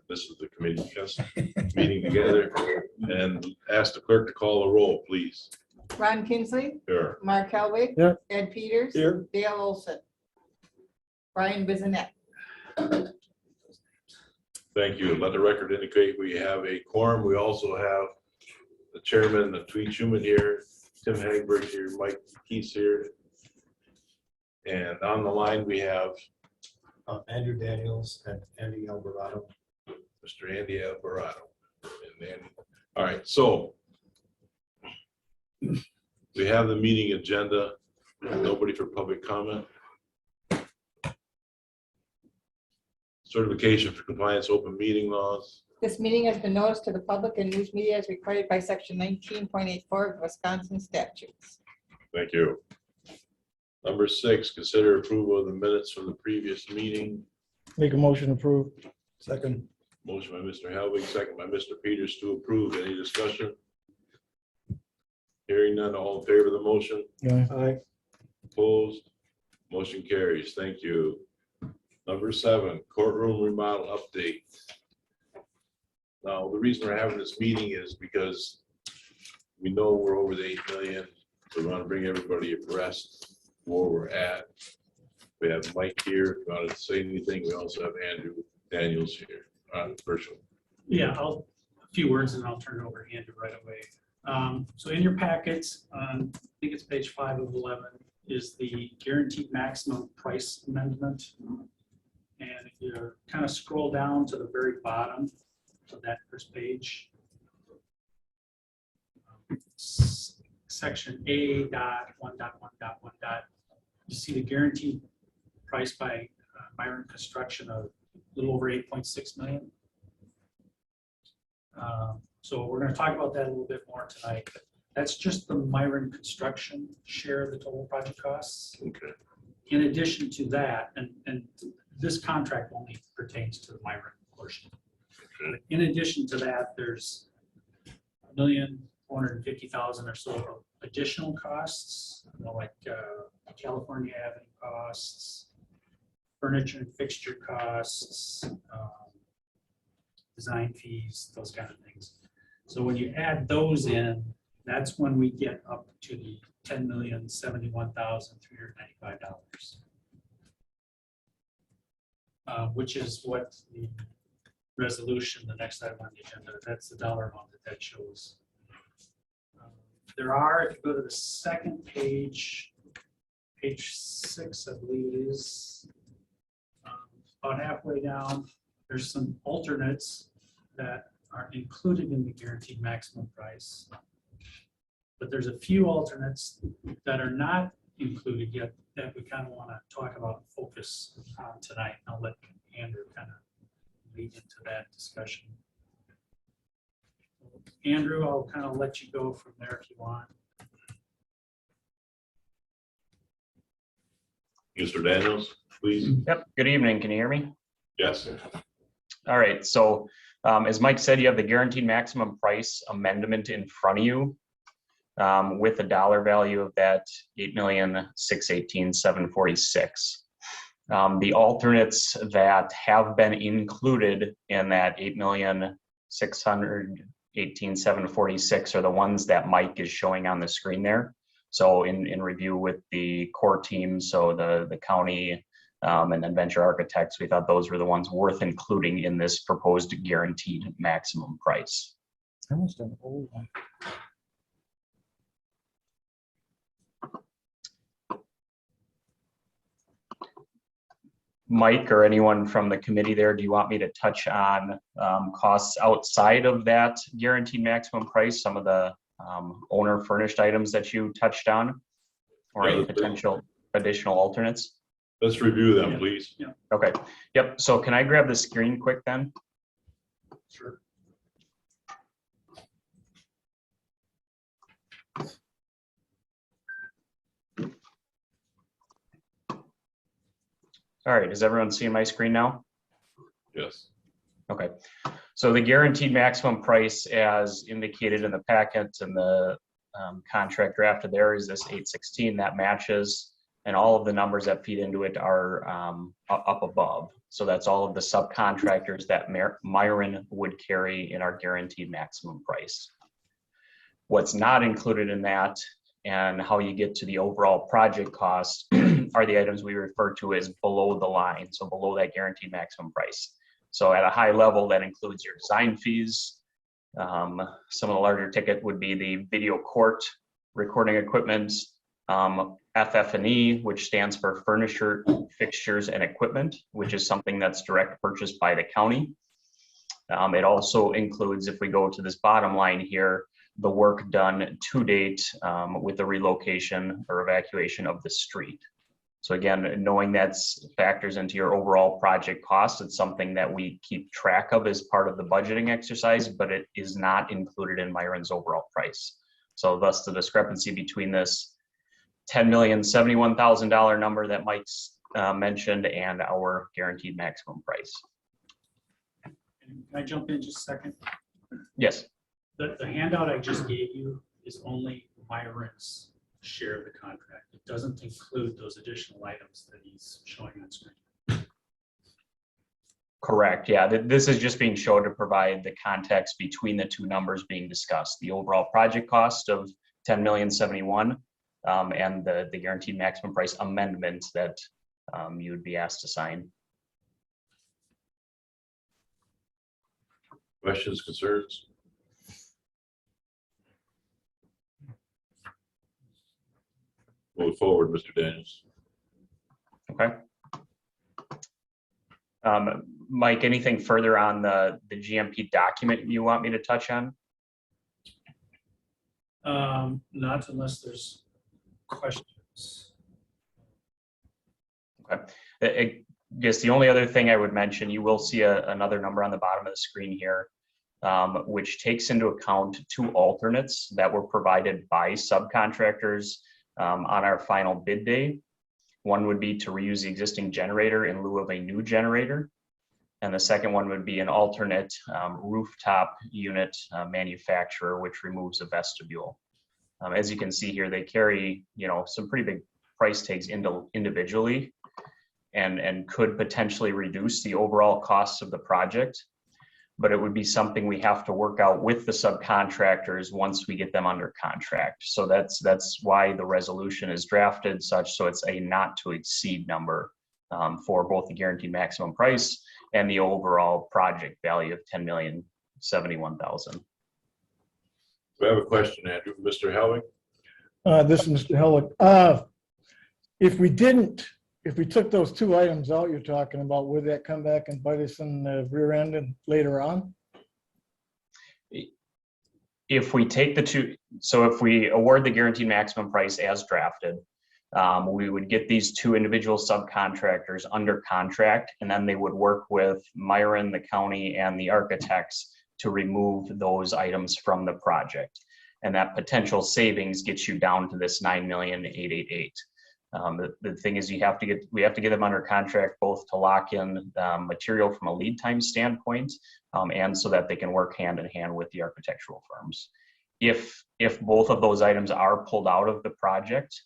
this is the committee just meeting together, and ask the clerk to call the roll, please. Ron Kinsley, Here. Mark Helwig. Here. Ed Peters. Here. Dale Olson. Brian Bizanet. Thank you. Let the record indicate we have a quorum. We also have the chairman, the Tweed Schuman here, Tim Hagberg here, Mike Keys here. And on the line, we have Andrew Daniels and Andy Alvarado. Mr. Andy Alvarado. And Andy. All right, so we have the meeting agenda. Nobody for public comment. Certification for compliance, open meeting laws. This meeting has been noticed to the public and news media as required by section 19.84 of Wisconsin statutes. Thank you. Number 6, consider approval of the minutes from the previous meeting. Make a motion to approve. Second. Motion by Mr. Helvig, second by Mr. Peters to approve. Any discussion? Hearing none, all in favor of the motion? Aye. Aye. Opposed? Motion carries. Thank you. Number 7, courtroom remodel update. Now, the reason we're having this meeting is because we know we're over the 8 million. We want to bring everybody abreast where we're at. We have Mike here. If you want to say anything, we also have Andrew Daniels here. Virtual. Yeah, a few words and I'll turn it over to Andrew right away. So in your packets, I think it's page 5 of 11, is the guaranteed maximum price amendment. And if you kind of scroll down to the very bottom of that first page, section A.1.1.1. You see the guaranteed price by Myron Construction of a little over 8.6 million. So we're going to talk about that a little bit more tonight. But that's just the Myron Construction share of the total project costs. Okay. In addition to that, and this contract only pertains to the Myron portion. Okay. In addition to that, there's $1,450,000 or so of additional costs, like California Avenue costs, furniture and fixture costs, design fees, those kind of things. So when you add those in, that's when we get up to the $10,071,395, which is what the resolution, the next item on the agenda, that's the dollar amount that shows. There are, if you go to the second page, page 6, I believe it is, about halfway down, there's some alternates that are included in the guaranteed maximum price. But there's a few alternates that are not included yet that we kind of want to talk about and focus on tonight. I'll let Andrew kind of lead into that discussion. Andrew, I'll kind of let you go from there if you want. Mr. Daniels, please. Yep. Good evening. Can you hear me? Yes. All right. So as Mike said, you have the guaranteed maximum price amendment in front of you with the dollar value of that $8,618,746. The alternates that have been included in that $8,618,746 are the ones that Mike is showing on the screen there. So in review with the core team, so the county and then Venture Architects, we thought those were the ones worth including in this proposed guaranteed maximum price. I must have an old one. Mike or anyone from the committee there, do you want me to touch on costs outside of that guaranteed maximum price, some of the owner furnished items that you touched on, or any potential additional alternates? Let's review them, please. Yeah. Okay. Yep. So can I grab the screen quick then? Sure. All right. Is everyone seeing my screen now? Yes. Okay. So the guaranteed maximum price, as indicated in the packet and the contract drafted there, is this 816 that matches And all of the numbers that feed into it are up above. So that's all of the subcontractors that Myron would carry in our guaranteed maximum price. What's not included in that and how you get to the overall project cost are the items we refer to as below the line, so below that guaranteed maximum price. So at a high level, that includes your design fees. Some of the larger ticket would be the video court recording equipment, FF&E, which stands for furniture, fixtures, and equipment, which is something that's direct purchased by the county. It also includes, if we go to this bottom line here, the work done to date with the relocation or evacuation of the street. So again, knowing that factors into your overall project cost, it's something that we keep track of as part of the budgeting exercise, but it is not included in Myron's overall price. So thus the discrepancy between this $10,071,000 number that Mike's mentioned and our guaranteed maximum price. Can I jump in just a second? Yes. The handout I just gave you is only Myron's share of the contract. It doesn't include those additional items that he's showing on screen. Correct. Yeah, this is just being shown to provide the context between the two numbers being discussed. The overall project cost of $10,071,000 and the guaranteed maximum price amendment that you would be asked to sign. Questions, concerns? Move forward, Mr. Daniels. Okay. Mike, anything further on the GMP document you want me to touch on? Not unless there's questions. Okay. I guess the only other thing I would mention, you will see another number on the bottom of the screen here, which takes into account two alternates that were provided by subcontractors on our final bid day. One would be to reuse the existing generator in lieu of a new generator. And the second one would be an alternate rooftop unit manufacturer, which removes a vestibule. As you can see here, they carry, some pretty big price tags individually and could potentially reduce the overall costs of the project. But it would be something we have to work out with the subcontractors once we get them under contract. So that's why the resolution is drafted such, so it's a not to exceed number for both the guaranteed maximum price and the overall project value of $10,071,000. We have a question, Andrew. Mr. Helwig? This is Mr. Hellick. If we took those two items out you're talking about, would that come back and bite us in the rear end and later on? If we take the two, so if we award the guaranteed maximum price as drafted, we would get these two individual subcontractors under contract, and then they would work with Myron, the county, and the architects to remove those items from the project. And that potential savings gets you down to this $9,888,000. The thing is, we have to get them under contract both to lock in material from a lead time standpoint, and so that they can work hand in hand with the architectural firms. If both of those items are pulled out of the project,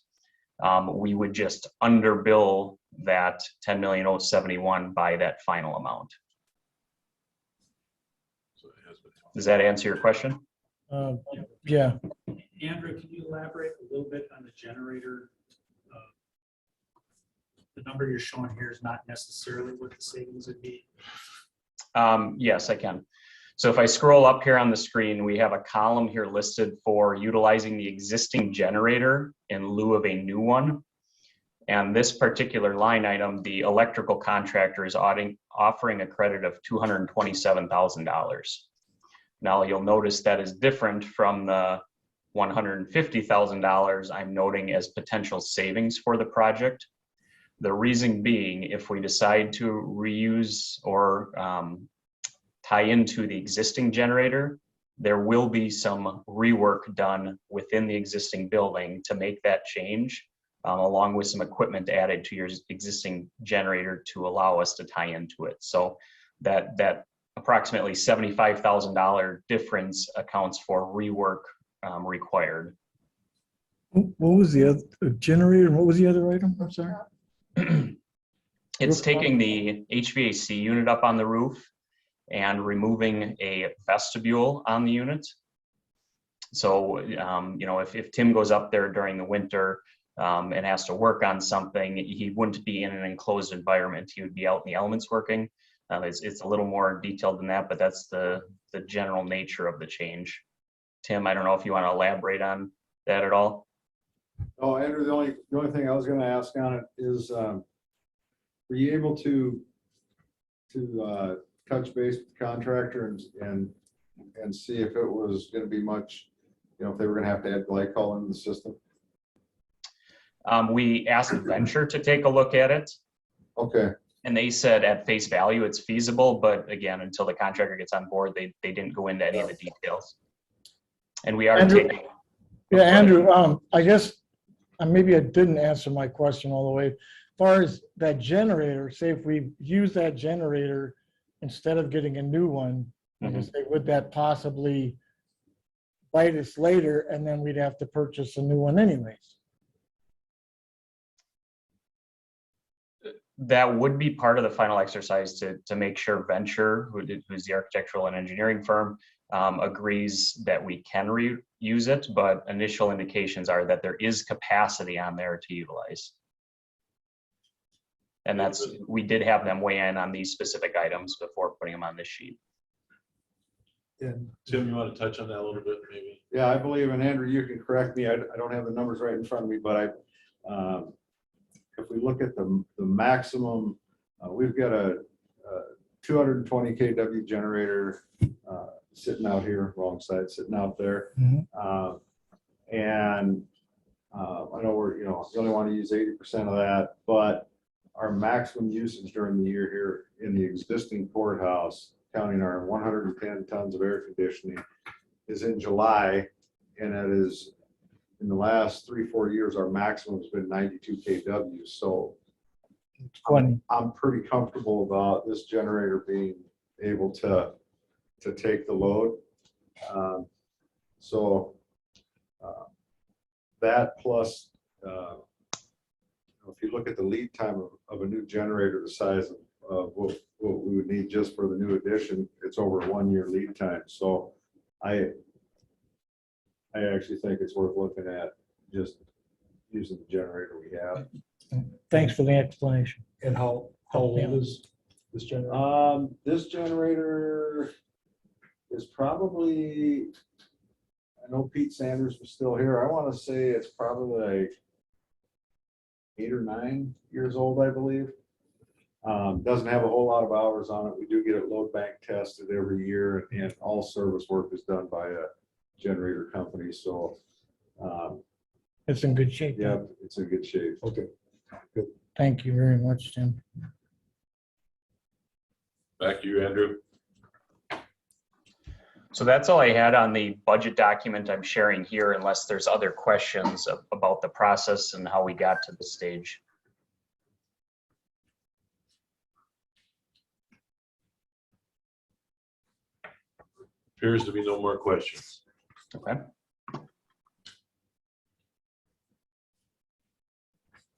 we would just underbill that $10,071,000 by that final amount. Does that answer your question? Yeah. Andrew, can you elaborate a little bit on the generator? The number you're showing here is not necessarily what the savings would be. Yes, I can. So if I scroll up here on the screen, we have a column here listed for utilizing the existing generator in lieu of a new one. And this particular line item, the electrical contractor is offering a credit of $227,000. Now you'll notice that is different from the $150,000 I'm noting as potential savings for the project. The reason being, if we decide to reuse or tie into the existing generator, there will be some rework done within the existing building to make that change, along with some equipment added to your existing generator to allow us to tie into it. So that approximately $75,000 difference accounts for rework required. What was the other generator? and What was the other item? I'm sorry. It's Roof taking the HVAC unit up on the roof and removing a vestibule on the unit. So, if Tim goes up there during the winter and has to work on something, he wouldn't be in an enclosed environment. He would be out in the elements working. It's a little more detailed than that, but that's the general nature of the change. Tim, I don't know if you want to elaborate on that at all. Oh, Andrew, the only thing I was gonna ask on it is, were you able to touch base with the contractor and see if it was gonna be much, if they were gonna have to add glycol into the system? We asked Venture to take a look at it, Okay, and they said at face value it's feasible, but again, until the contractor gets on board, they didn't go into any of the details. And we are Andrew- taking. Yeah, Andrew, I guess maybe I didn't answer my question all the way. As far as that generator, say if we use that generator instead of getting a new one, like I say, would that possibly bite us later and then we'd have to purchase a new one anyways? That would be part of the final exercise to make sure Venture, who's the architectural and engineering firm, agrees that we can reuse it, but initial indications are that there is capacity on there to utilize. And we did have them weigh in on these specific items before putting them on this sheet. And Tim, you want to touch on that a little bit, maybe? yeah, I believe, and Andrew, you can correct me, I don't have the numbers right in front of me, but if we look at the maximum, we've got a 220 kW generator sitting out here, wrong side, sitting out there. Mhm. And I know we're, you only want to use 80% of that, but our maximum usage during the year here in the existing courthouse, counting our 110 tons of air conditioning, is in July, and it is, in the last 3-4 years, our maximum has been 92 kW. So 20. I'm pretty comfortable about this generator being able to take the load. That plus, if you look at the lead time of a new generator, the size of what we would need just for the new addition, it's over a 1-year lead time. So I actually think it's worth looking at just using the generator we have. Thanks for the explanation. and how old is this generator? This generator is probably, I know Pete Sanders was still here. I want to say it's probably like 8 or 9 years old, I believe. Doesn't have a whole lot of hours on it. We do get it load bank tested every year, and all service work is done by a generator company. So, It's in good shape. yeah, it's in good shape. Okay, Thank you very much, Tim. Back to you, Andrew. So that's all I had on the budget document I'm sharing here, unless there's other questions about the process and how we got to this stage. Appears to be no more questions. Okay.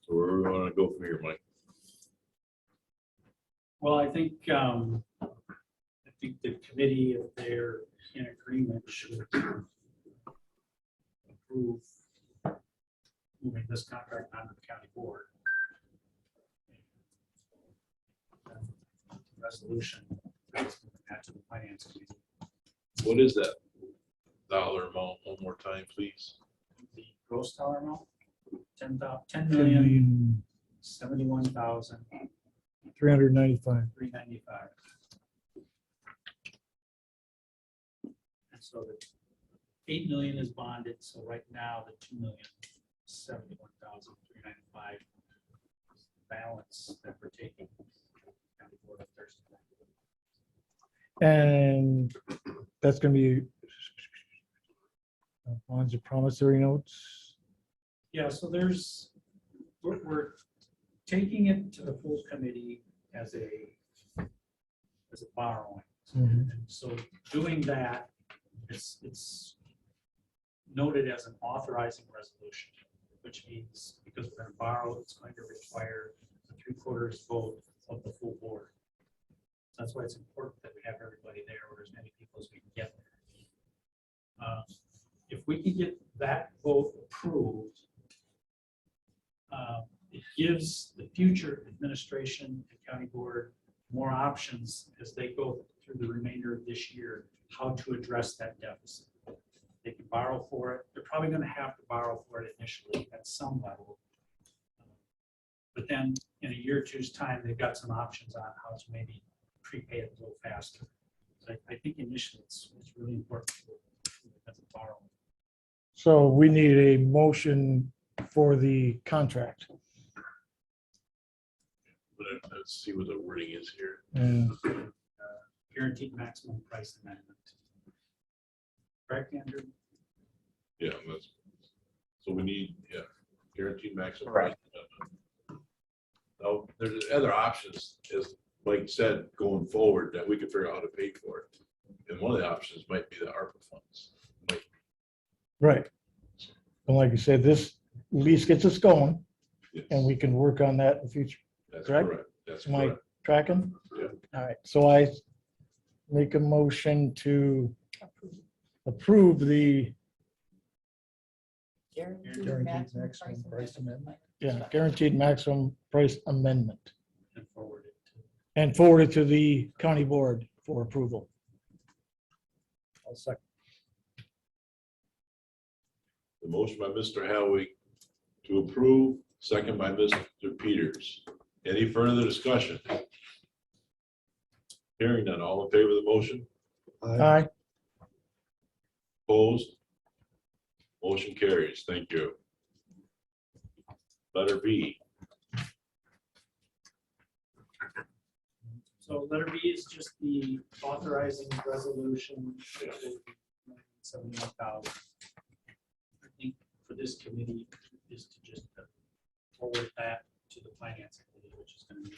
So where do we want to go from here, Mike? Well, I think the committee, if they're in agreement, should approve moving this contract onto the county board. And resolution, that's moving that to the finance committee. What is that dollar amount? One more time, please. The gross dollar amount, 10,071,395. 395. And so the 8 million is bonded, so right now the 2,071,395 balance that we're taking. County Board of Thursday. And that's going to be bonds or promissory notes. Yeah, so we're taking it to the full committee as a borrowing. Mhm. And so doing that, it's noted as an authorizing resolution, which means because we're going to borrow, it's going to require a 3/4 vote of the full board. That's why it's important that we have everybody there, or as many people as we can get there. If we can get that vote approved, it gives the future administration and county board more options as they go through the remainder of this year, how to address that deficit. They can borrow for it. They're probably going to have to borrow for it initially at some level. But then in a year or two's time, they've got some options on how to maybe prepay it a little faster. So I think initially it's really important to borrow. So we need a motion for the contract. Let's see what the wording is here. And Guaranteed maximum price amendment. Correct, Andrew? Yeah, so we need, guaranteed maximum. Correct. price. Now, there's other options, as Mike said, going forward, that we could figure out how to pay for it. And one of the options might be the ARPA funds. right. And like you said, this at least gets us going Yes, and we can work on that in the future. that's correct? correct. That's Am I correct. tracking? Yeah. All right, so I make a motion to approve the Guaranteed Guaranteed maximum maximum price amendment. guaranteed maximum price amendment And forward it to. and forward it to the county board for approval. I'll second. The motion by Mr. Howie to approve, second by Mr. Peters. Any further discussion? Hearing none, all in favor of the motion? Aye. Opposed? Motion carries. Thank you. Letter B. So letter B is just the authorizing resolution. 71,000. I think for this committee is to just forward that to the finance committee, which is going to be.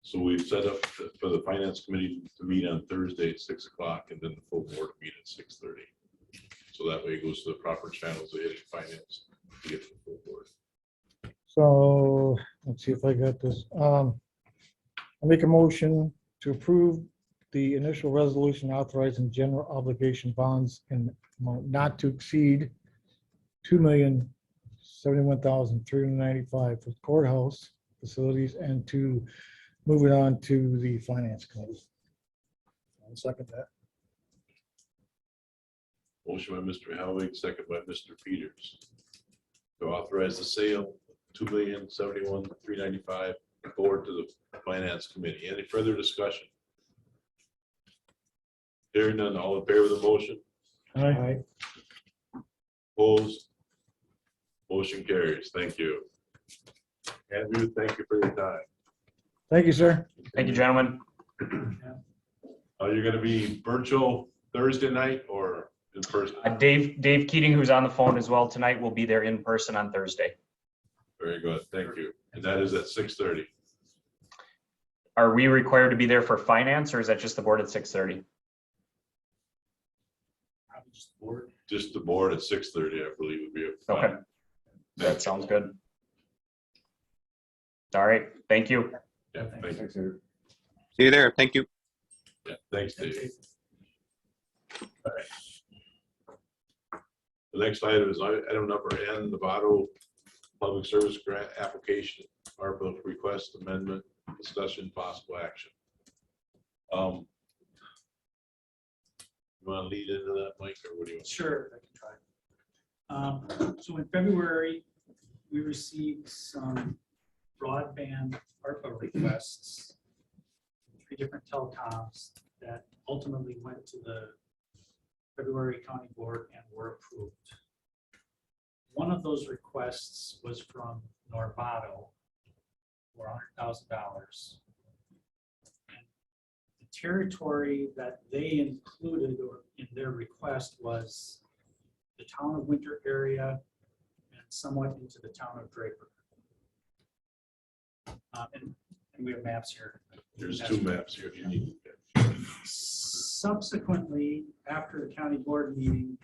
So we've set up for the finance committee to meet on Thursday at 6 o'clock and then the full board meet at 6:30. So that way it goes to the proper channels of finance to get to the full board. So let's see if I got this. I make a motion to approve the initial resolution authorizing general obligation bonds in amount not to exceed $2,071,395 for courthouse facilities and to move it on to the finance committee. I'll second that. Motion by Mr. Howard, second by Mr. Peters. To authorize the sale, $2,071,395 forward to the finance committee. Any further discussion? Hearing none, all in favor of the motion? Aye. Opposed? Motion carries. Thank you. Andrew, thank you for your time. Thank you, sir. Thank you, gentlemen. You're gonna be virtual Thursday night or in person? Dave Keating, who's on the phone as well tonight, will be there in person on Thursday. Very good, thank you. And that is at 6:30. Are we required to be there for finance, or is that just the board at 6:30? Probably just board. Just the board at 6:30, I believe would be a fine. Okay, that sounds good. All right, thank you. Yeah, thank you. Thanks, Andrew. See you there. Thank you. Yeah, thanks, Dave. All right. The next item is item number N, Novato Public Service Grant Application, ARPA Request Amendment, Discussion, Possible Action. You want to lead into that, Mike, or what do you want? Sure, I can try. So in February, we received some broadband ARPA requests, 3 different telecoms that ultimately went to the February County Board and were approved. One of those requests was from Novato for $100,000. The territory that they included or in their request was the town of Winter area and somewhat into the town of Draper. And we have maps here. There's 2 maps here if you need. Subsequently, after the county board meeting,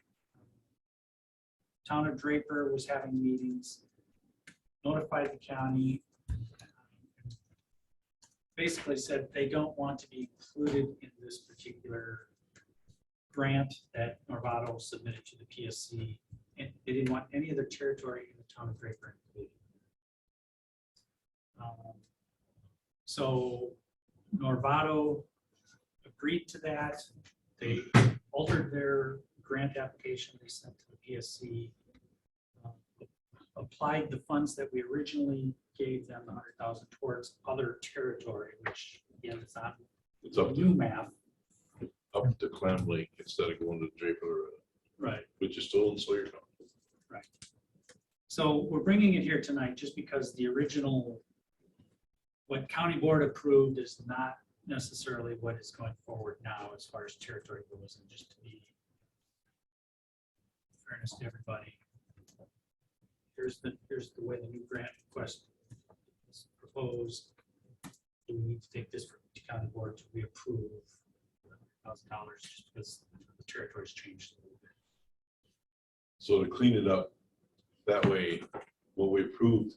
Town of Draper was having meetings, notified the county. Basically said they don't want to be included in this particular grant that Norvato submitted to the PSC. And they didn't want any of their territory in the town of Draper included. So Norvato agreed to that. They altered their grant application they sent to the PSC. Applied the funds that we originally gave them, the 100,000, towards other territory, which again, it's not It's up new to, math. up to Clam Lake instead of going to Draper, Right. which is still in Sawyer County. So we're bringing it here tonight just because the original, what county board approved is not necessarily what is going forward now as far as territory goes, and just to be fairness to everybody. Here's the way the new grant request is proposed. Do we need to take this to county board to reapprove $1,000 just because the territory's changed a little bit? So to clean it up, that way, what we approved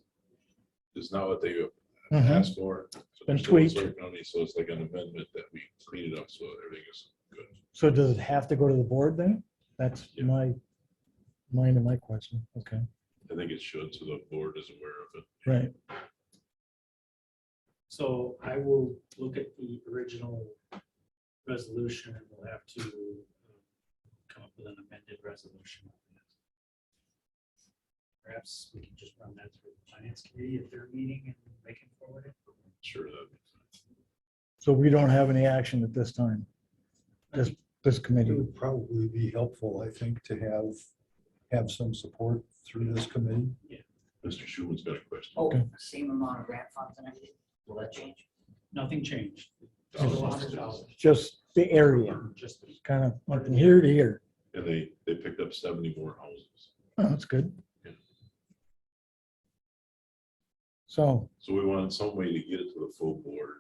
is not what they Mhm. asked for. So Been it's still in tweaked. Sawyer County, so it's like an amendment that we clean it up so everything is good. So does it have to go to the board then? That's Yeah. my question. Okay, I think it should, so the board is aware of it. right. So I will look at the original resolution and we'll have to come up with an amended resolution. Perhaps we can just run that through the finance committee at their meeting and they can forward it. Sure, that. So we don't have any action at this time, this It committee. would probably be helpful, I think, to have some support through this committee. Mr. Schuman's got a question. Oh, Okay. same amount of grant funds and everything, will that change? Nothing changed. Oh. Still 100,000. Just the area, Just kind of like from here to here. And they picked up 70 more houses. Oh, that's good. Yeah. So, So we wanted some way to get it to the full board.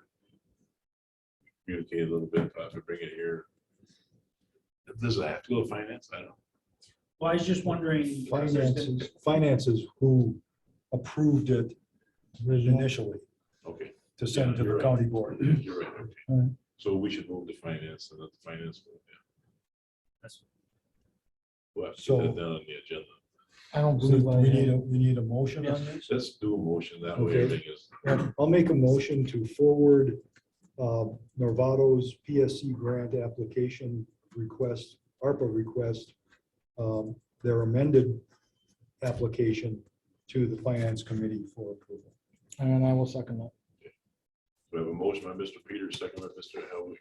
Communicate a little bit, if we bring it here. Does it have to go to finance? I don't know. Well, I was just wondering. because there's been- Finances who approved it initially Okay. to send to You're the right. county board. You're right, okay. Alright. So we should move to finance and let the finance go. That's- We'll have to So- get that down on the agenda. I don't So believe I we need a motion on this? Let's do a motion, that way Okay. everything is, I'll make a motion to forward Norvato's PSC grant application request, ARPA request, their amended application to the finance committee for approval. and I will second that. we have a motion by Mr. Peters, second by Mr. Helwig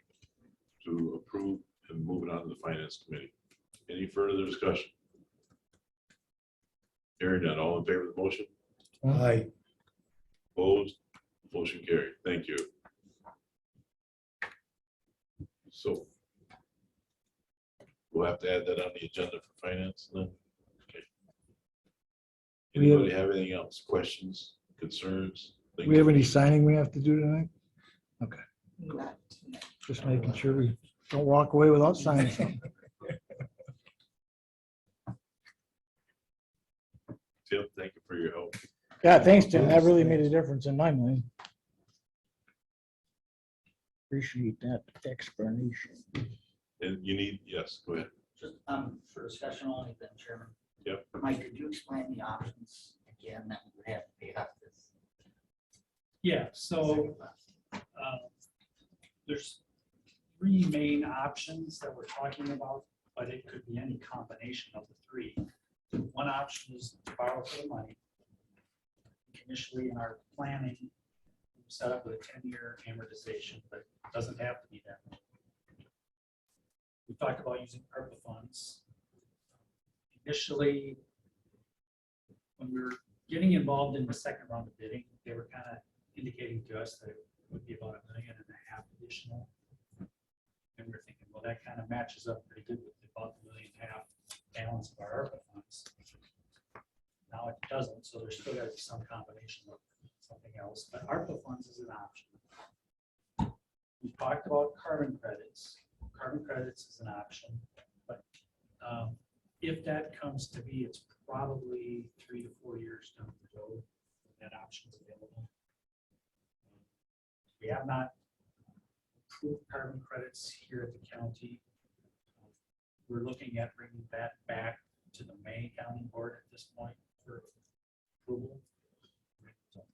to approve and move it on to the finance committee. Any further discussion? Hearing none, all in favor of the motion? Aye. Opposed? Motion carried. Thank you. So we'll have to add that on the agenda for finance then. Okay. We have- Anybody have anything else? Questions, concerns? Do we have any signing we have to do tonight? Not- Just making sure we don't walk away without signing something. Tim, thank you for your help. Yeah, thanks, Tim. That really made a difference in my mind. Appreciate that explanation. And you need, yes, go ahead. Just, for discussion only then, Chairman. Yep. Mike, could you explain the options again that we would have to pay off this? Yeah, so there's three main options that we're talking about, but it could be any combination of the three. One option is to borrow for the money. Initially in our planning, we set up with a 10-year amortization, but it doesn't have to be that way. We talked about using ARPA funds. Initially, when we were getting involved in the second round of bidding, they were kind of indicating to us that it would be about $1.5 million additional. And we're thinking, well, that kind of matches up pretty good with about the $1.5 million balance of our ARPA funds. Now it doesn't, so there's still got to be some combination of something else, but ARPA funds is an option. We talked about carbon credits. Carbon credits is an option, but if that comes to be its probably 3 to 4 years down the road, that option's available. We have not approved carbon credits here at the county. We're looking at bringing that back to the May County Board at this point for approval.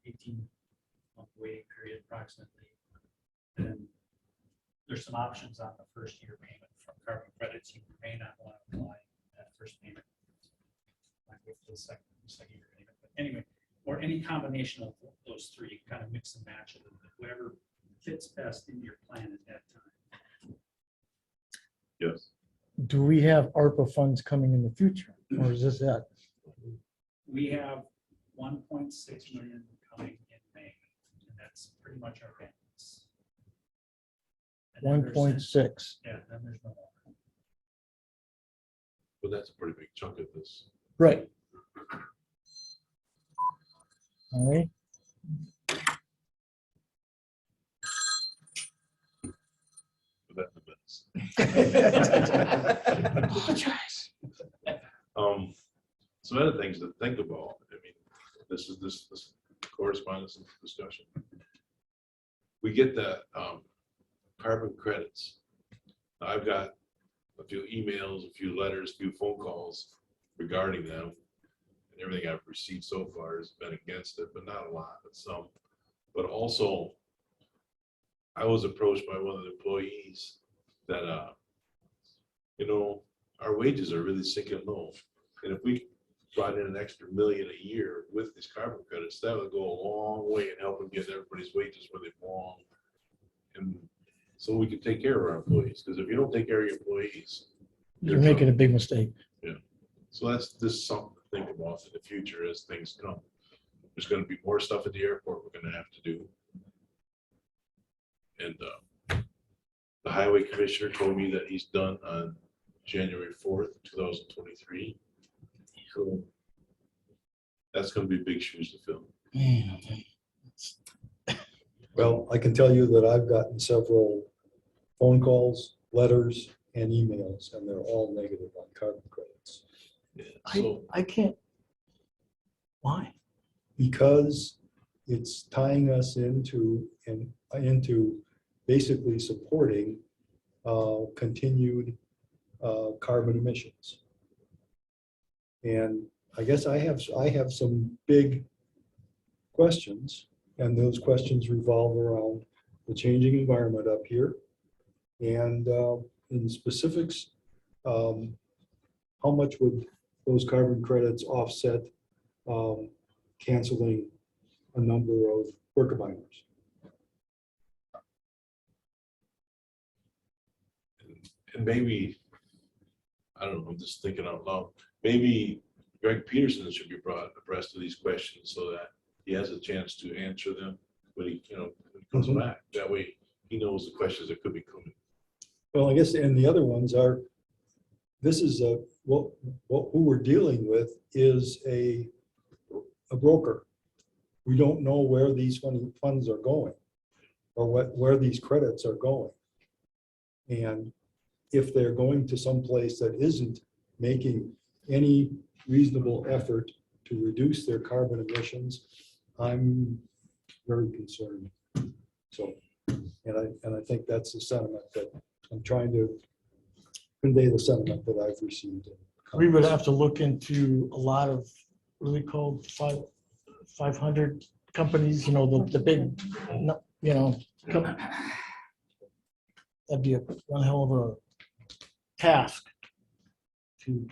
18-month waiting period approximately. And there's some options on the first year payment from carbon credits. You may not want to apply that first payment. Might wait for the second year payment. But anyway, or any combination of those three, kind of mix and match a little bit, whatever fits best in your plan at that time. Yes. Do we have ARPA funds coming in the future, or is this it? We have 1.6 million coming in May, and that's pretty much our balance. And then there's- 1.6, Yeah, then there's no more. But that's a pretty big chunk of this. right. All right, Put that in the minutes. Some other things to think about. I mean, this is this correspondence and discussion. We get the carbon credits. I've got a few emails, a few letters, a few phone calls regarding them. And everything I've received so far has been against it, but not a lot, but some. But also, I was approached by one of the employees that, you know, our wages are really sinking low. And if we brought in an extra $1 million a year with these carbon credits, that would go a long way in helping get everybody's wages where they belong. And so we can take care of our employees, because if you don't take care of your employees, you're making a big mistake. so that's just something to think about in the future as things come. There's gonna be more stuff at the airport we're gonna have to do. And the highway commissioner told me that he's done on January 4th, 2023. So that's gonna be big shoes to fill. Man, Well, I can tell you that I've gotten several phone calls, letters, and emails, and they're all negative on carbon credits. Yeah, I, so I can't. Why? Because it's tying us into basically supporting continued carbon emissions. And I guess I have some big questions, and those questions revolve around the changing environment up here. And in specifics, how much would those carbon credits offset canceling a number of worker miners? and maybe, I don't know, I'm just thinking out loud, maybe Greg Peterson should be brought abreast of these questions so that he has a chance to answer them when he, when he comes Mhm. back. That way he knows the questions that could be coming. Well, I guess, and the other ones are, this is who we're dealing with is a broker. We don't know where these funds are going or where these credits are going. And if they're going to some place that isn't making any reasonable effort to reduce their carbon emissions, I'm very concerned. So, and I think that's the sentiment that I'm trying to convey, the sentiment that I've received. We would have to look into a lot of really called 500 companies, the big, that'd be one hell of a task to,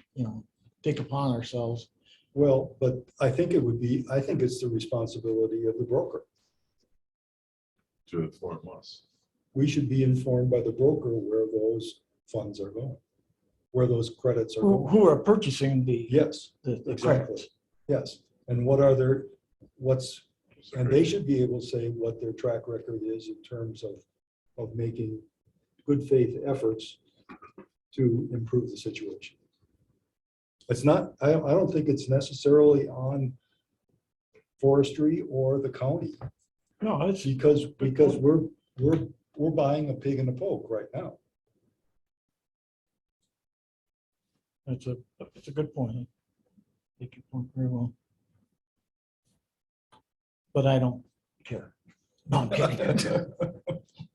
take upon ourselves. Well, but I think it's the responsibility of the broker. To inform us. We should be informed by the broker where those funds are going, where those credits are going. Who are purchasing the Yes, the exactly. credits. Yes. And and they should be able to say what their track record is in terms of making good faith efforts to improve the situation. It's not, I don't think it's necessarily on forestry or the county, No, it's because we're buying a pig in a poke right now. That's a good point. take your point very well. But I don't care. No, I'm kidding.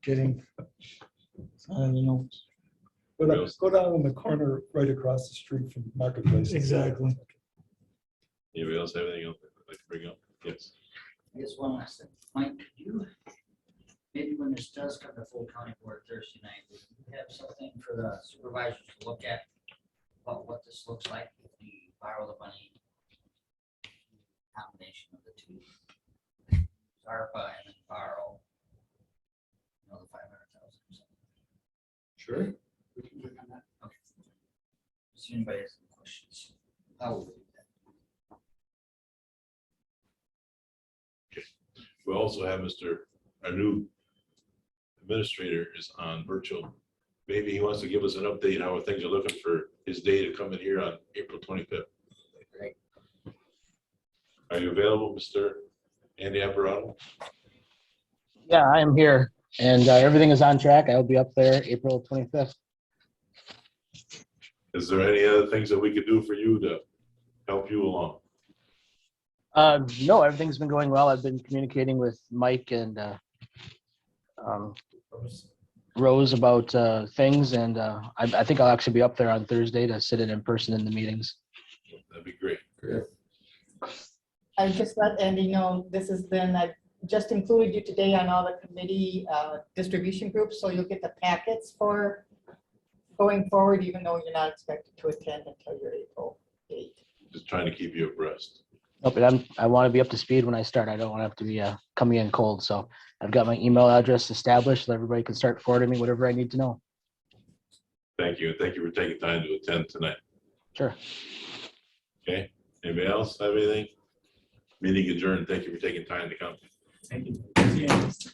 Kidding. It's not in the notes. Go down in the corner right across the street from Marketplace. Exactly. Anybody else have anything else they'd like to bring up? Yes. I guess one last thing. Mike, could you, maybe when this does come to full county board Thursday night, would you have something for the supervisors to look at about what this looks like if we borrow the money? Combination of the two. ARPA and then borrow. You know, the 500,000. Sure. We can work on that. Okay. Does anybody has any questions? How will we do that? We also have our new administrator is on virtual. Maybe he wants to give us an update how things are looking for his day to come in here on April 25th. Great. Are you available, Mr. Andy Alvarado? Yeah, I am here and everything is on track. I'll be up there April 25th. Is there any other things that we could do for you to help you along? No, everything's been going well. I've been communicating with Mike and Rose about things, and I think I'll actually be up there on Thursday to sit in person in the meetings. That'd be great. I just let Andy know this has been, I just included you today on all the committee distribution groups, so you'll get the packets for going forward, even though you're not expected to attend until your April 8th. Just trying to keep you abreast. No, but I want to be up to speed when I start. I don't want to have to be coming in cold. So I've got my email address established so everybody can start forwarding me whatever I need to know. Thank you. Thank you for taking time to attend tonight. Sure. Okay. Anybody else have anything? Meeting adjourned. Thank you for taking time to come. Thank you.